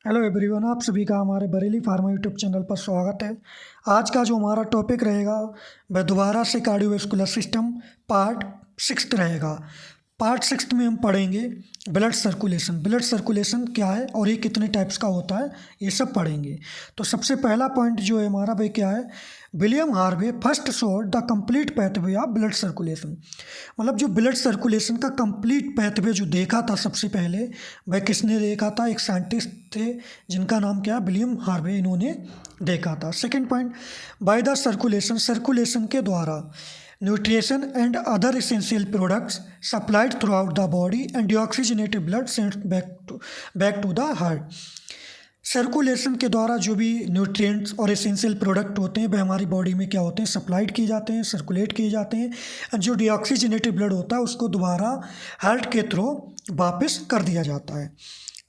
Hello everyone, आप सभी का हमारे बरेली फार्मा यूट्यूब चैनल पर स्वागत है। आज का जो हमारा टॉपिक रहेगा वह दोबारा से कार्डियोवैस्कुलर सिस्टम पार्ट 6 रहेगा। पार्ट 6 में हम पढ़ेंगे ब्लड सर्कुलेशन। ब्लड सर्कुलेशन क्या है और ये कितने टाइप्स का होता है, ये सब पढ़ेंगे। तो सबसे पहला पॉइंट जो है हमारा वह क्या है, William Harvey first showed the complete pathway of blood circulation. मतलब जो ब्लड सर्कुलेशन का कंप्लीट पैथवे जो देखा था सबसे पहले, वह किसने देखा था? एक साइंटिस्ट थे जिनका नाम क्या है, विलियम हार्वे, इन्होंने देखा था। Second point, by the circulation, circulation के द्वारा nutrition and other essential products supplied throughout the body and deoxygenated blood sent back to the heart. Circulation के द्वारा जो भी न्यूट्रिएंट्स और एसेंशियल प्रोडक्ट होते हैं वह हमारी बॉडी में क्या होते हैं, सप्लाइड किए जाते हैं, सर्कुलेट किए जाते हैं। और जो डीऑक्सीजनेटेड ब्लड होता है उसको दोबारा हार्ट के थ्रू वापस कर दिया जाता है।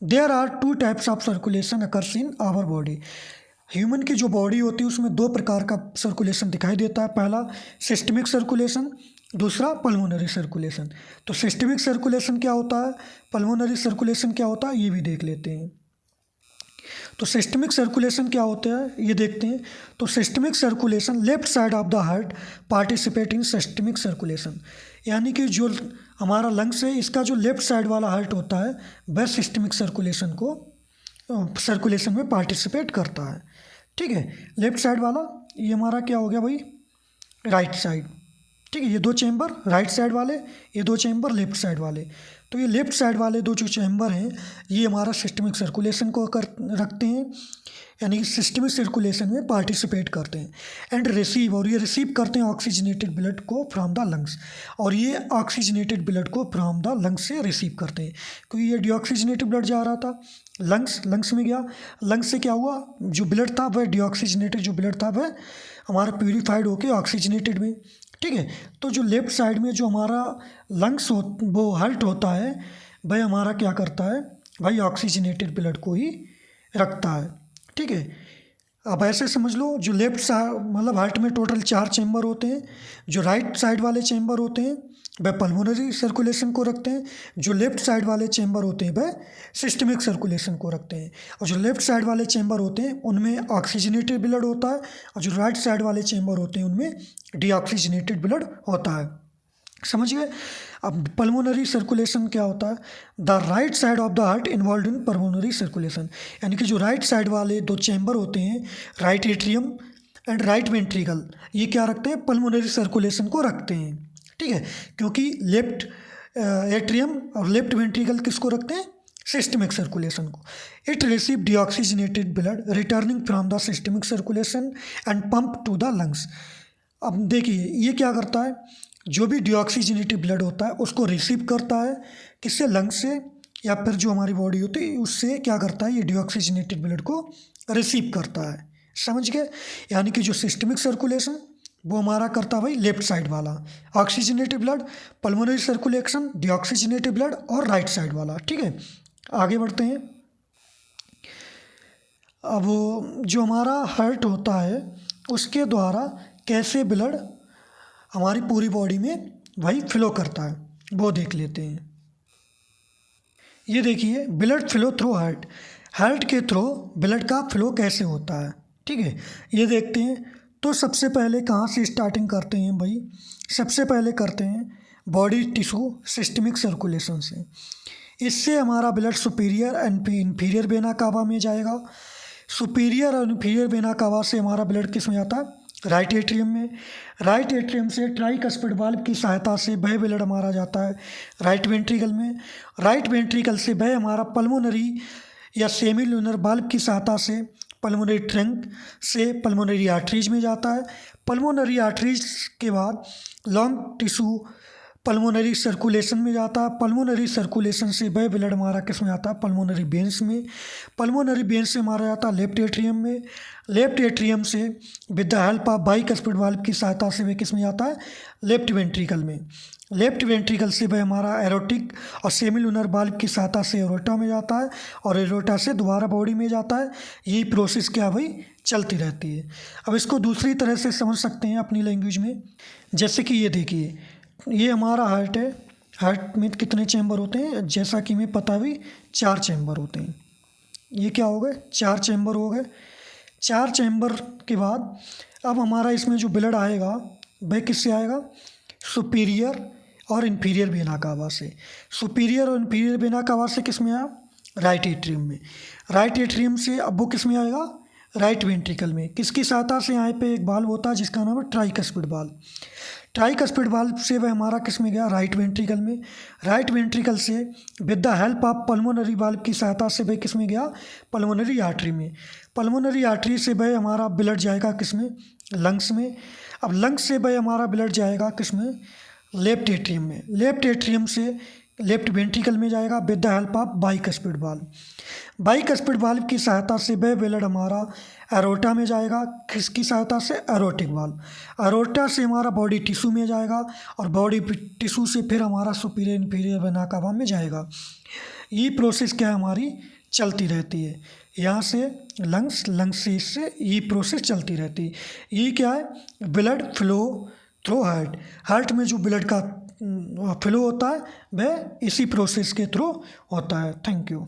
There are two types of circulation occurs in our body. Human की जो बॉडी होती है उसमें दो प्रकार का सर्कुलेशन दिखाई देता है। पहला सिस्टमिक सर्कुलेशन, दूसरा पल्मोनरी सर्कुलेशन। तो सिस्टमिक सर्कुलेशन क्या होता है, पल्मोनरी सर्कुलेशन क्या होता है, ये भी देख लेते हैं। तो सिस्टमिक सर्कुलेशन क्या होता है ये देखते हैं। तो systemic circulation, left side of the heart participate in systemic circulation, यानी कि जो हमारा लंग्स है इसका जो लेफ्ट साइड वाला हार्ट होता है वह सिस्टमिक सर्कुलेशन में पार्टिसिपेट करता है। ठीक है, लेफ्ट साइड वाला ये हमारा क्या हो गया भाई, राइट साइड। ठीक है, ये दो चैम्बर राइट साइड वाले, ये दो चैम्बर लेफ्ट साइड वाले। तो ये लेफ्ट साइड वाले दो जो चैम्बर हैं ये हमारा सिस्टमिक सर्कुलेशन को रखते हैं, यानी कि सिस्टमिक सर्कुलेशन में पार्टिसिपेट करते हैं। एंड रिसीव, और ये रिसीव करते हैं ऑक्सीजनेटेड ब्लड को फ्रॉम द लंग्स, और ये ऑक्सीजनेटेड ब्लड को फ्रॉम द लंग्स से रिसीव करते हैं। क्योंकि ये डीऑक्सीजनेटेड ब्लड जा रहा था लंग्स में गया, लंग्स से क्या हुआ, जो ब्लड था वह डीऑक्सीजनेटेड जो ब्लड था वह हमारा प्यूरिफाइड होकर ऑक्सीजनेटेड में। ठीक है, तो जो लेफ्ट साइड में जो हमारा लंग्स वो हार्ट होता है वह हमारा क्या करता है भाई, ऑक्सीजनेटेड ब्लड को ही रखता है। ठीक है, अब ऐसे समझ लो, जो लेफ्ट साइड मतलब हार्ट में टोटल 4 चैम्बर होते हैं। जो राइट साइड वाले चैम्बर होते हैं वह पल्मोनरी सर्कुलेशन को रखते हैं, जो लेफ्ट साइड वाले चैम्बर होते हैं वह सिस्टमिक सर्कुलेशन को रखते हैं। और जो लेफ्ट साइड वाले चैम्बर होते हैं उनमें ऑक्सीजनेटेड ब्लड होता है, और जो राइट साइड वाले चैम्बर होते हैं उनमें डीऑक्सीजनेटेड ब्लड होता है। समझ गए? अब पल्मोनरी सर्कुलेशन क्या होता है, the right side of the heart involve in pulmonary circulation, यानी कि जो राइट साइड वाले दो चैम्बर होते हैं, right atrium and right ventricle, ये क्या रखते हैं, पल्मोनरी सर्कुलेशन को रखते हैं। ठीक है, क्योंकि लेफ्ट एट्रियम और लेफ्ट वेंट्रिकल किसको रखते हैं, सिस्टमिक सर्कुलेशन को। It receive deoxygenated blood returning from the systemic circulation and pump to the lungs. अब देखिए ये क्या करता है, जो भी डीऑक्सीजनेटेड ब्लड होता है उसको रिसीव करता है, किससे, लंग्स से, या फिर जो हमारी बॉडी होती है उससे क्या करता है, ये डीऑक्सीजनेटेड ब्लड को रिसीव करता है। समझ गए? यानी कि जो सिस्टमिक सर्कुलेशन वो हमारा करता है भाई लेफ्ट साइड वाला oxygenated blood, pulmonary circulation deoxygenated blood, और राइट साइड वाला। ठीक है, आगे बढ़ते हैं। अब जो हमारा हार्ट होता है उसके द्वारा कैसे ब्लड हमारी पूरी बॉडी में भाई फ्लो करता है वो देख लेते हैं। ये देखिए, blood flow through heart, heart के थ्रू ब्लड का फ्लो कैसे होता है। ठीक है, ये देखते हैं। तो सबसे पहले कहाँ से स्टार्टिंग करते हैं भाई, सबसे पहले करते हैं बॉडी टिश्यू सिस्टमिक सर्कुलेशन से। इससे हमारा blood superior and inferior vena cava में जाएगा। सुपीरियर और इन्फीरियर वेना कावा से हमारा ब्लड किस में जाता है, राइट एट्रियम में। राइट एट्रियम से ट्राइकस्पिड वाल्व की सहायता से वह ब्लड हमारा जाता है राइट वेंट्रिकल में। राइट वेंट्रिकल से वह हमारा पल्मोनरी या सेमी लूनर वाल्व की सहायता से पल्मोनरी ट्रंक से पल्मोनरी आर्टरीज में जाता है। पल्मोनरी आर्टरीज के बाद लॉन्ग टिश्यू पल्मोनरी सर्कुलेशन में जाता है। पल्मोनरी सर्कुलेशन से वह ब्लड हमारा किस में आता है, पल्मोनरी वेन्स में। पल्मोनरी वेन्स से हमारा जाता है लेफ्ट एट्रियम में। लेफ्ट एट्रियम से with the help of bicuspid valve की सहायता से वह किस में जाता है, लेफ्ट वेंट्रिकल में। लेफ्ट वेंट्रिकल से वह हमारा एरोटिक और सेमिलुनर वाल्व की सहायता से एरोटा में जाता है, और एरोटा से दोबारा बॉडी में जाता है। यही प्रोसेस क्या भाई चलती रहती है। अब इसको दूसरी तरह से समझ सकते हैं अपनी लैंग्वेज में, जैसे कि ये देखिए, ये हमारा हार्ट है। हार्ट में कितने चैम्बर होते हैं, जैसा कि हमें पता भी 4 चैम्बर होते हैं। ये क्या हो गए, 4 चैम्बर हो गए। 4 चैम्बर के बाद अब हमारा इसमें जो ब्लड आएगा वह किससे आएगा, सुपीरियर और इन्फीरियर वेना कावा से। सुपीरियर और इन्फीरियर वेना कावा से किस में आया, राइट एट्रियम में। राइट एट्रियम से अब वो किस में आएगा, राइट वेंट्रिकल में। किसकी सहायता से, यहाँ पे एक वाल्व होता है जिसका नाम है ट्राइकस्पिड वाल्व। ट्राइकस्पिड वाल्व से वह हमारा किस में गया, राइट वेंट्रिकल में। राइट वेंट्रिकल से with the help of pulmonary valve की सहायता से वह किस में गया, पल्मोनरी आर्टरी में। पल्मोनरी आर्टरी से वह हमारा ब्लड जाएगा किस में, लंग्स में। अब लंग्स से वह हमारा ब्लड जाएगा किस में, लेफ्ट एट्रियम में। लेफ्ट एट्रियम से लेफ्ट वेंट्रिकल में जाएगा with the help of bicuspid valve. Bicuspid valve की सहायता से वह ब्लड हमारा एरोटा में जाएगा। किसकी सहायता से, एरोटिक वाल्व। एरोटा से हमारा बॉडी टिश्यू में जाएगा और बॉडी टिश्यू से फिर हमारा सुपीरियर इन्फीरियर वेना कावा में जाएगा। ये प्रोसेस क्या हमारी चलती रहती है, यहाँ से लंग्स, लंग्स से इससे, ये प्रोसेस चलती रहती है। ये क्या है, blood flow through heart. Heart में जो ब्लड का फ्लो होता है वह इसी प्रोसेस के थ्रू होता है। Thank you.